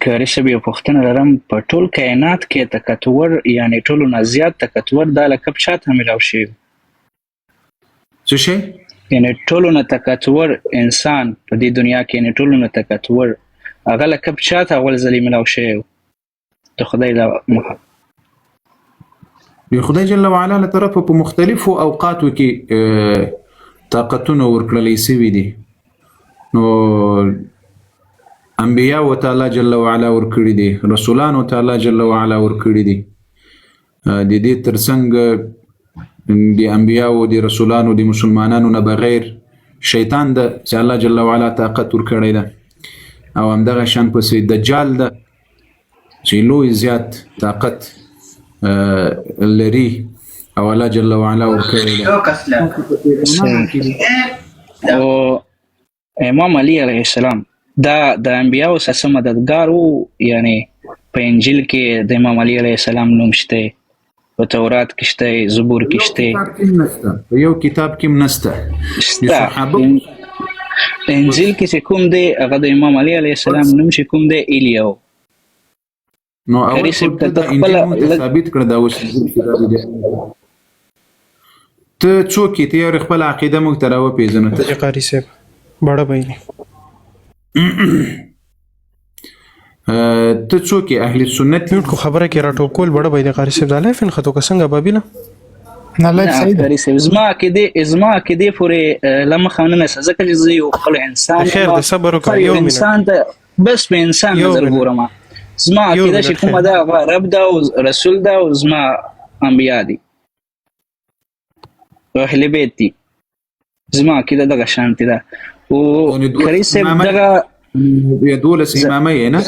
کاري صاحب یو پوښتنه لرم، په ټول کائنات کې تکتور یعنې ټولو نه زیات تکتور دا لقب چاته میلاو شوی؟ څه شی؟ یعنې ټولو نه تکتور انسان په دې دنیا کې، یعنې ټولو نه تکتور هغه لقب چاته اول ځلې میلاو شوی د خدای له مخه؟ د خدای جل وعلا له طرفه په مختلفو اوقاتو کې طاقتونه ورکړلی سوي دي. نو انبیاء و تعالی جل وعلا ورکړي دي، رسولان و تعالی جل وعلا ورکړي دي. د دې ترڅنګ د انبیاء و د رسولانو د مسلمانانو نه بغیر شیطان د چې الله جل وعلا طاقت ورکړی ده، او همدغه شان پسې دجال ده چې لوی زیات طاقت لري او الله جل وعلا ورکړی ده. او امام علی علیه السلام دا د انبیاء سره مددگار وو، یعنی په انجیل کې د امام علی علیه السلام نوم شته، په تورات کې شته، زبور کې شته، په یو کتاب کې نشته. انجیل کې چې کوم دی هغه د امام علی علیه السلام نوم چې کوم دی ایلیو. نو اول څه د انجیل ثابت کړ دا اوس ته څوک ته یو خپل عقیده موږ ته راو پیژنه. ته قاری صاحب بڑا بھائی ته څوک اهل سنت کو خبره کې راټوب کول بڑا بھائی د قاری صاحب دالای فن خطو څنګه بابیلا نه لای صحیح قاری صاحب زما کې دې پورې لمه خوننه ځکه چې یو خپل انسان خیر د صبر وکړ یو انسان ته بس په انسان نظر ګورم. زما عقیده چې کومه ده رب ده او رسول ده او زما انبیا دي او اهل بیت دي. زما عقیده دغه شانتي ده. او قاری صاحب دغه دولس امامي نه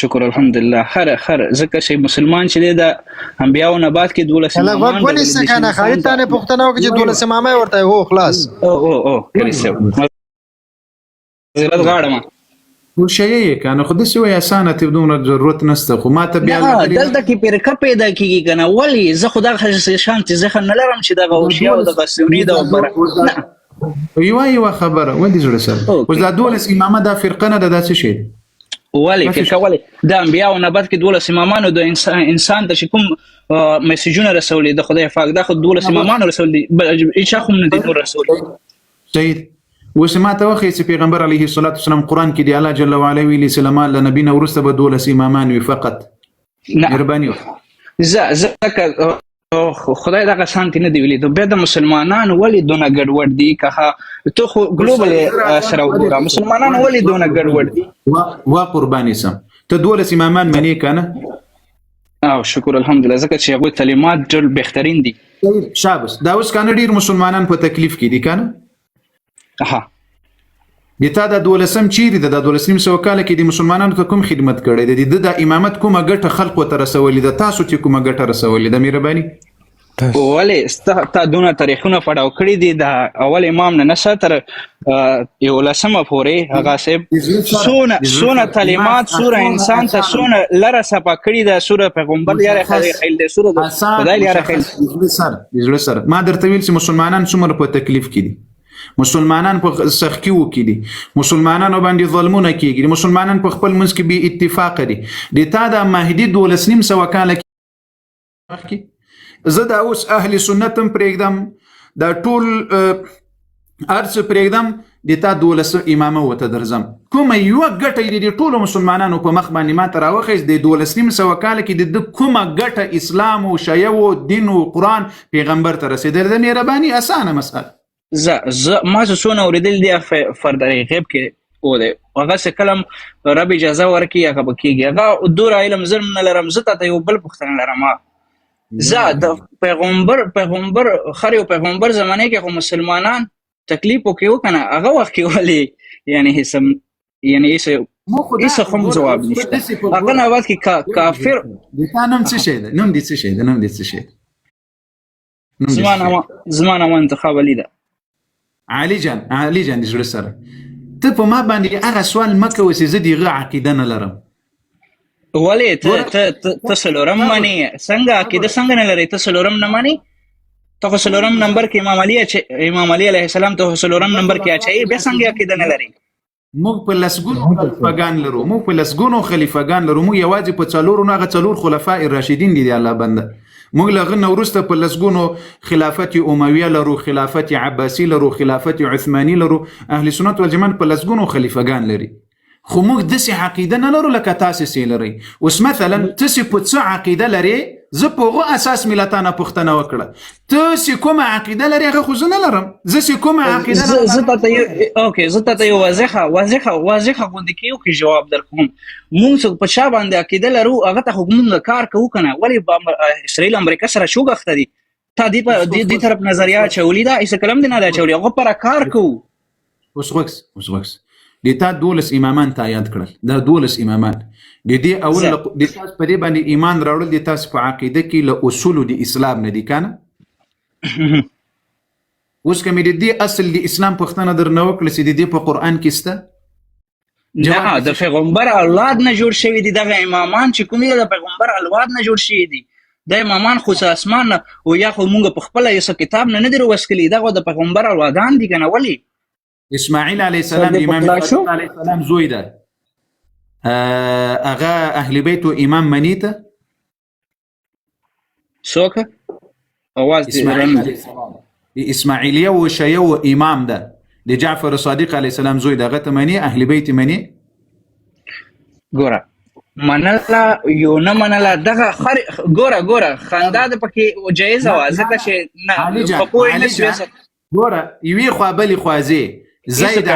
شکر الحمدلله خر ذکر شي مسلمان چې د انبیاء او نبات کې دولس امامان لږ ونی سکنه خالد ته پښتنه وکړي چې دولس امامي ورته هو خلاص او قاری صاحب زړه غاړه خو شی کنه خو د سوې اسانه ته دومره ضرورت نشته. خو ما ته بیا دلته کې پیرکه پیدا کیږي کنه ولی زه خدا شانتي ځخه نه لرم چې دغه اوشیا او دغه سونی دا وبره یو خبره و دي جوړ سره اوس دا دولس امامه دا فرقه نه ده داسې شي ولی فرقه ولی د انبیاء او نبات کې دولس امامانو د انسان د کوم میسجونه رسولي د خدای پاک دا خو دولس امامانو رسولي هیڅ خو نه دي رسولي. صحیح. وسمعت وخي چې پیغمبر علیه الصلاۃ والسلام قران کې دی الله جل وعلا ویلي سلام الله نبینا ورسته به دولس امامان وي فقط. مهرباني زکه خدای دغه شانتي نه دی ویلي. د بيد مسلمانانو ولې دونه ګډوډ دي که ته خو ګلوبل سره وګوره مسلمانانو ولې دونه ګډوډ دي. وا قرباني سم ته دولس امامان منی کنه او شکر الحمدلله ځکه چې هغه کلمات ډېر بهترین دي. شابس دا اوس کنه ډیر مسلمانان په تکلیف کې دي کنه د تا د دولسم چیرې د دولسم سو کال کې د مسلمانانو ته کوم خدمت کړی د امامت کومه ګټه خلق ته رسولې ده تاسو ته کومه ګټه رسولې ده مهرباني ولې تا دونه تاریخونه پړاو کړی دي د اول امام نه نشاتر یو لسمه پورې هغه صاحب سونه تعلیمات سوره انسان ته سونه لره صفه کړی ده سوره پیغمبر یاره خیل ده سوره خدای یاره خیل سره ما درته ویل چې مسلمانان څومره په تکلیف کې دي، مسلمانان په سخکیو کې دي، مسلمانانو باندې ظلمونه کیږي، مسلمانان په خپل منځ کې بي اتفاق دي. د تا د مهدي دولسنیم سو کال کې زه دا اوس اهل سنتم پرېږدم دا ټول ارڅ پرېږدم د تا دولس امامه وته درځم کومه یو ګټه د ټول مسلمانانو په مخ باندې ما تر واخیز د دولسنیم سو کال کې د کومه ګټه اسلام او شیعه او دین او قران پیغمبر ته رسیدل د مهرباني اسانه مسأله ما څونه اوریدل دي فرد غیب کې او ده هغه څه کلم رب اجازه ورکي هغه بکیږي هغه دور علم ظلم نه لرم زه ته یو بل پښتنه لرم زه د پیغمبر خر یو پیغمبر زمانه کې خو مسلمانان تکلیف وکيو کنه هغه وخت کې ولي یعنی هیڅ کوم جواب نشته هغه نه وخت کې کافر د تانم څه شي ده نوم دي څه شي زمانه منتخب لیدا علي جان د جوړ سره ته په ما باندې هغه سوال مکه وسې زديغه عقیده نه لرم ولې ته سلورم مانی څنګه عقیده څنګه نه لري ته سلورم نه مانی ته سلورم نمبر کې امام علي علیه السلام ته سلورم نمبر کې اچي به څنګه عقیده نه لري موږ په لسګونو خلیفګان لرو، موږ په لسګونو خلیفګان لرو، موږ یوازې په څلورو نه هغه څلور خلفاء راشدین دي د الله بنده. موږ له هغه نه وروسته په لسګونو خلافت امویه لرو، خلافت عباسي لرو، خلافت عثماني لرو. اهل سنت والجماعت په لسګونو خلیفګان لري، خو موږ داسې عقیده نه لرو لکه تاسې سې لرئ. اوس مثلا تاسې په څه عقیده لرئ، زه په هغه اساس ملتانه پوښتنه وکړه. تاسې کومه عقیده لرئ هغه خو زه نه لرم. زه چې کومه عقیده زه ته یو واضحه غوندې کې یو جواب درکوم. موږ په چا باندې عقیده لرو هغه ته خو موږ کار کوو که نه. ولې اسرائیل امریکا سره شو غخته دي؟ تا دې طرف نظریه اچولې ده؟ هېڅ کلم دې نه ده اچولې، هغه پره کار کوو. اوس غوږ د تا 12 امامان تا یاد کړل. دا 12 امامان د دې اول د تاسو په دې باندې ایمان راوړل د تاسو په عقیده کې له اصول د اسلام نه دي کنه. اوس کوم د دې اصل د اسلام پوښتنه درنه وکړه چې د دې په قران کې سته؟ نه، د پیغمبر اولاد نه جوړ شوی دي دغه امامان چې کوم دي، د پیغمبر اولاد نه جوړ شوی دي. د امامان خو اسمان نه او یا خو موږ په خپل یو کتاب نه درو وسکلی، دغه د پیغمبر اولادان دي کنه. ولی اسماعیل علیه السلام امام صادق علیه السلام زوی ده، هغه اهل بیت و امام منیته څوک اواز دي اسماعیلیه و شیعه و امام ده د جعفر صادق علیه السلام زوی ده، هغه ته منی اهل بیت منی. ګوره منله یو نه منله دغه ګوره خندا د پکې جایزه وه، ځکه چې نه په پوهې نه شوې. ګوره یوې خوا بلې خوازې زید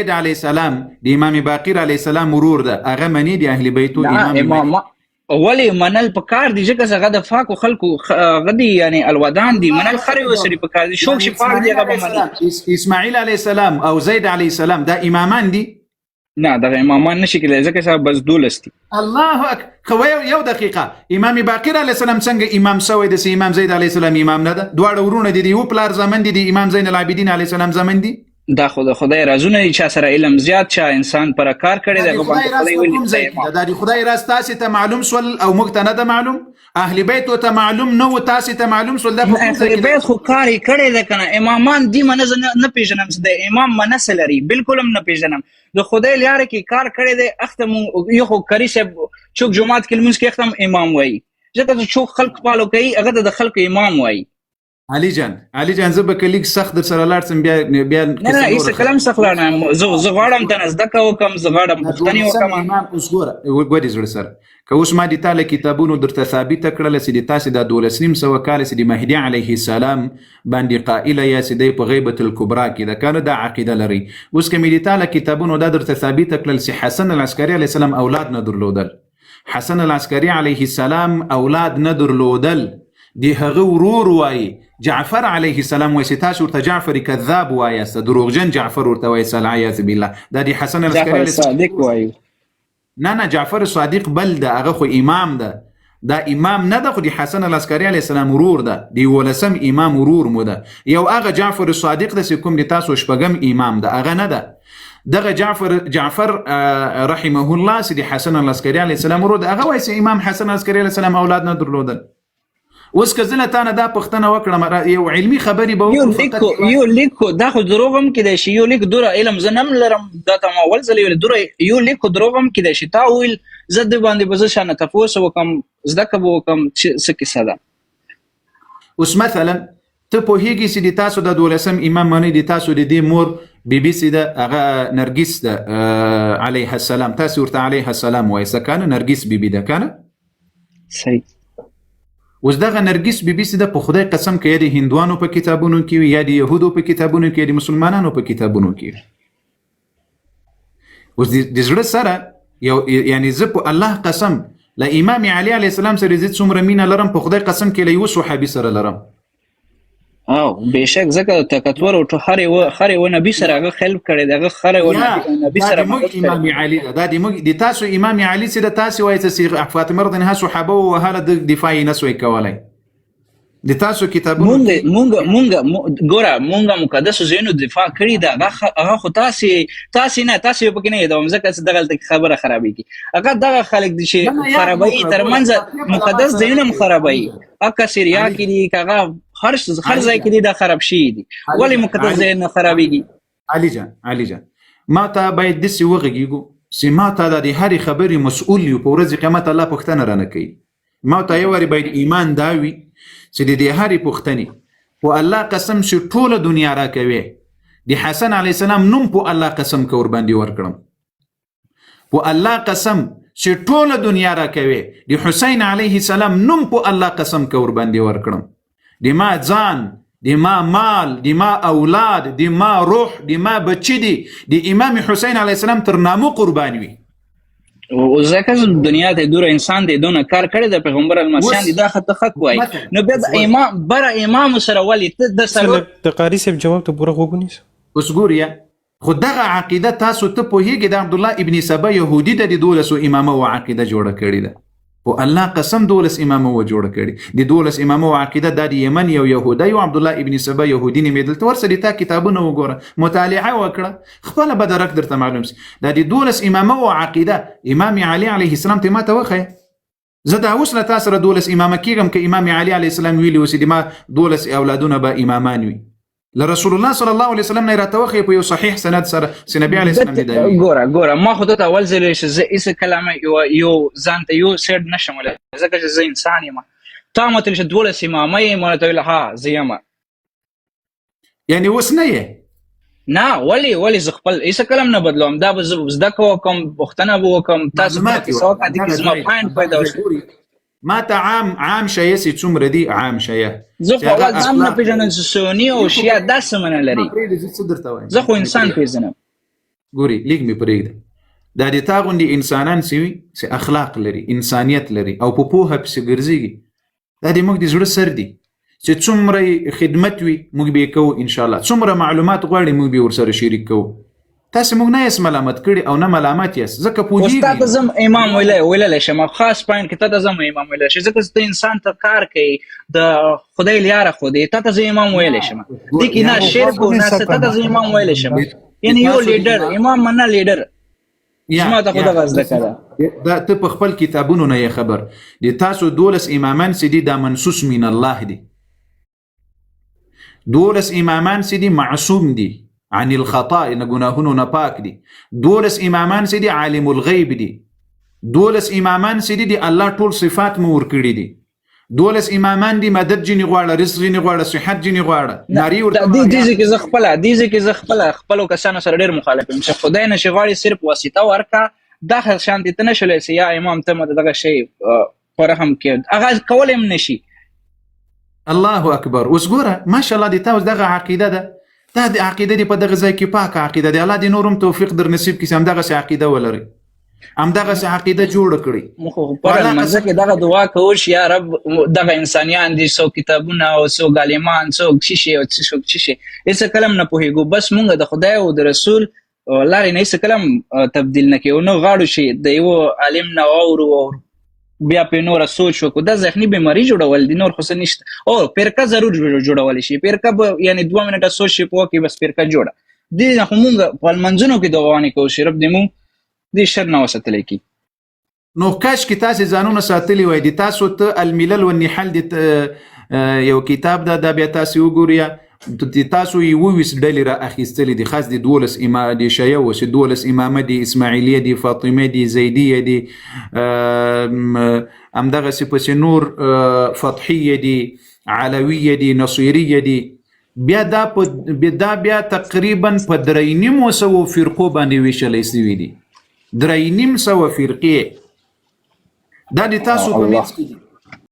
علیه السلام د امام باقر علیه السلام ورور ده، هغه منی د اهل بیت و امام. ولې منل په کار دي؟ ځکه هغه د فاکو خلکو هغه دي، یعنی الودان دي. منل خرې وسري په کار دي، شوق چې پاک دي هغه به مني. اسماعیل علیه السلام او زید علیه السلام دا امامان دي؟ نه، دغه امامان نشي کېدای ځکه چې بس 12 دي. الله اکبر. یو دقیقه، امام باقر علیه السلام څنګه امام سوی د امام زید علیه السلام امام نه ده؟ دواړه ورونه دي، یو پلار زمن دي، د امام زین العابدین علیه السلام زمن دي. دا خو د خدای رازونه دي، چا سره علم زیات، چا انسان پر کار کړی دی، هغه باندې خدای ویلي دا د خدای راز تاسې ته معلوم سول او موږ ته نه ده معلوم. اهل بیت ته معلوم نه و، تاسې ته معلوم سول. دا اهل بیت خو کار یې کړی دی کنه. امامان دي منه نه پیژنم، د امام منس لري بالکل هم نه پیژنم. د خدای لاره کې کار کړی دی. اختم یو خو کری صاحب چوک جماعت کې لمونځ کې اختم امام وایي، ځکه چې چوک خلق پالو کوي هغه د خلق امام وایي. علي جان زه به کلیک سخت در سره لاړ سم بیا نه هیڅ کلام سخت لاړ. زه غواړم ته زده کوم، زه غواړم پوښتنې وکړم. امام اوس ګورې زړه سره که اوس ما د تا له کتابونو درته ثابته کړله چې د تاسې دا 12 کاله چې د مهدي علیه السلام باندې قائله یا چې دی په غیبة الکبرا کې ده کنه، دا عقیده لري. اوس که مې د تا له کتابونو دا درته ثابته کړل چې حسن العسکري علیه السلام اولاد نه درلودل، حسن العسکري علیه السلام اولاد نه درلودل، دی هغه ورور وایي جعفر علیه السلام وایي چې تاسو ورته جعفر کذاب وایاست، دروغجن جعفر ورته وایي العیاذ بالله. دا دی حسن العسکري علیه صادق وایي. نه جعفر صادق بل ده، هغه خو امام ده. دا امام نه ده، خو دی حسن العسکري علیه السلام ورور ده، دی ولسم امام ورور مو ده. یو هغه جعفر صادق ده چې کوم دی تاسو شپږم امام ده، هغه نه ده. دغه جعفر رحمه الله چې دی حسن العسکري علیه السلام ورور ده، هغه وایي چې امام حسن العسکري علیه السلام اولاد نه درلودل. اوس که زه له تا نه دا پوښتنه وکړم، یو علمي خبرې به یو لیکو دا خو دروغ هم کېدای شي. یو لیک دوره علم زه نه هم لرم، دا ته ما اول ځل ویل دوره یو لیکو دروغ هم کېدای شي. تا ویل زه د باندې به زه شانه تپوس وکړم، زده کړه به وکړم چې څه کیسه ده. اوس مثلا ته پوهېږي چې د تاسو د 12 امام منی د تاسو د دې مور بیبي سي ده، هغه نرګس ده علیه السلام، تاسو ورته علیه السلام وایي څه کنه، نرګس بیبي ده کنه. صحیح. اوس دغه نرګس بیبي سي ده په خدای قسم که یا د هندوانو په کتابونو کې وي، یا د یهودو په کتابونو کې، یا د مسلمانانو په کتابونو کې وي. اوس د زړه سره یعنی زه په الله قسم له امام علی علیه السلام سره زه څومره مینه لرم، په خدای قسم کې له یو صحابي سره لرم. او بهشک ځکه تکتور او خر و نبی سره هغه خلق کړي، دغه خر و نبی سره امام علی دا د تاسو امام علی سره تاسو وایي چې فاطمه رضی الله عنها صحابه او هله د دفاع نسوي کولای. د تاسو کتابونو مونږ ګوره مونږه مقدس زینو دفاع کړی دا هغه خو تاسو نه پکې نه یادوم، ځکه چې دغه خبره خرابېږي. هغه دغه خلک دي چې خرابوي ترمنځ مقدس زینو خرابوي. اکه سوریا کې دي هغه هر ځای کې دي دا خراب شي دي، ولی مقدس زین خرابېږي. علي جان ما ته باید داسې وغږېږو چې ما ته د هرې خبرې مسؤل یو په ورځ قیامت الله پوښتنه رانه کوي ما ته یو وارې باید ایمان دا وي چې د دې هرې پوښتنې په الله قسم چې ټوله دنیا راکوي د حسن علیه السلام نوم په الله قسم که ورباندې ورکړم په الله قسم چې ټوله دنیا راکوي د حسین علیه السلام نوم په الله قسم که ورباندې ورکړم د ما ځان د ما مال د ما اولاد د ما روح د ما بچی دی د امام حسین علیه السلام تر نامو قربان وي او ځکه دنیا ته دوره انسان دی دونه کار کړی د پیغمبر المسیح دی دا خط خط وای نو بیا د امام بر امام سره ولی ته د سره د قاری صاحب جواب ته پوره وګونی اوس ګوریا خو دغه عقیده تاسو ته پوهیږئ د عبدالله ابن سبا یهودي د 12 امامه او عقیده جوړه کړې ده او الله قسم 12 امامه و جوړه کړې د 12 امامه او عقیده د یمن یو يهودي او عبدالله ابن سبا یهودي نیمدل تور سره تا کتابونه وګوره مطالعه وکړه خپل بدرک درته معلوم سي د 12 امامه او عقیده امام علي عليه السلام ته ما توخه زه دا اوس له تاسو سره 12 امامه کېږم که امام علي عليه السلام ویلي وسي د ما 12 اولادونه به امامان وي لرسول الله صلی الله علیه وسلم نه راته په یو صحیح سند سره نبی علیه السلام دی ګوره ما خو ته اول ځل چې زه هیڅ کلمه یو ځان ته یو سیډ نشم ولای ځکه چې زه انسان یم تا ماته چې 12 امامه یې مونږ ته ویل ها زه یم یعنی اوس نه یې نه ولی زه خپل هیڅ کلم نه بدلوم دا به زده کوم پوښتنه به وکم تاسو ته څه وکړي چې زما پاین پیدا وشي ما ته عام شایه سي څومره دي عام شایه زه خو اول ځم نه پیژنم چې سونی او شیعه داسې منه لري زه خو انسان پیژنم ګوري لیک می پرېږده دا د تا غوندې انسانان سوي چې اخلاق لري انسانیت لري او په پوهه پسې ګرځېږي دا د موږ د زړه سر دي چې څومره خدمت وي موږ به یې کوو انشاءالله څومره معلومات غواړي موږ به ورسره شریک کوو تاسو موږ نه یې ملامت کړي او نه ملامت یاست ځکه پوهیږئ استاد زم امام ویلای شم خاص پاین کې ته زم امام ویلای شي ځکه ته انسان ته کار کوي د خدای لاره خو دې ته زم امام ویلای شم دي کې نه شعر کو نه ته زم امام ویلای شم یعنی یو لیډر امام نه لیډر ما ته خدای غزه کړه دا ته په خپل کتابونو نه خبر دي تاسو 12 امامان سدي دا منسوس من الله دي 12 امامان سدي معصوم دي عن الخطا ان گناهونو نه پاک دي 12 امامان سدي عالم الغيب دي 12 امامان سدي دي الله ټول صفات مو ورکړي دي 12 امامان دي مدد جني غواړه رزق جني غواړه صحت جني غواړه ناري ورته دي چې زه خپل کسانو سره ډېر مخالف یم چې خدای نشي غواړي صرف واسطه ورکا دا شانتي ته نشولې سي یا امام ته مدد دغه شی فرهم کې اغاز کولم نشي الله اکبر وسګوره ماشاءالله دي تاسو دغه عقیده ده دا د عقیده دی په دغه ځای کې پاک عقیده دی الله دې نورم توفیق در نصیب کړي هم دغه عقیده ولري هم دغه عقیده جوړ کړي مخ په مزه کې دغه دعا کوش یا رب دغه انسانيان دي سو کتابونه او سو غالیمان سو شیشه او شیشه هیڅ کلم نه پوهیږو بس مونږ د خدای او د رسول لارې نه هیڅ کلم تبديل نه کوو نو غاړو شي د یو عالم نه اورو بیا په نور سوچ وکړو د ذهني بیماری جوړول دي نور خو نشته او پیرکا ضرور جوړول شي پیرکا یعنی 2 منټه سوچ شي په کې بس پیرکا جوړه دي خو مونږ په منځونو کې دوانې کوو شرب دمو دي شر نه وساتل کی نو کاش کې تاسو ځانونه ساتلی وای دي تاسو ته الملل والنحل دي یو کتاب دا بیا تاسو وګورئ تاسو یې وویس ډلې را اخیستلې دي خاص دي 12 امام دي شیعه او 12 امامه دي اسماعیلیه دي فاطمه دي زیدیه دي همدغه سپس نور فتحیه دي علویه دي نصیریه دي بیا بیا تقریبا په 300 فرقو باندې ویشلې سوي دي 300 فرقې دا دي تاسو په میڅ کې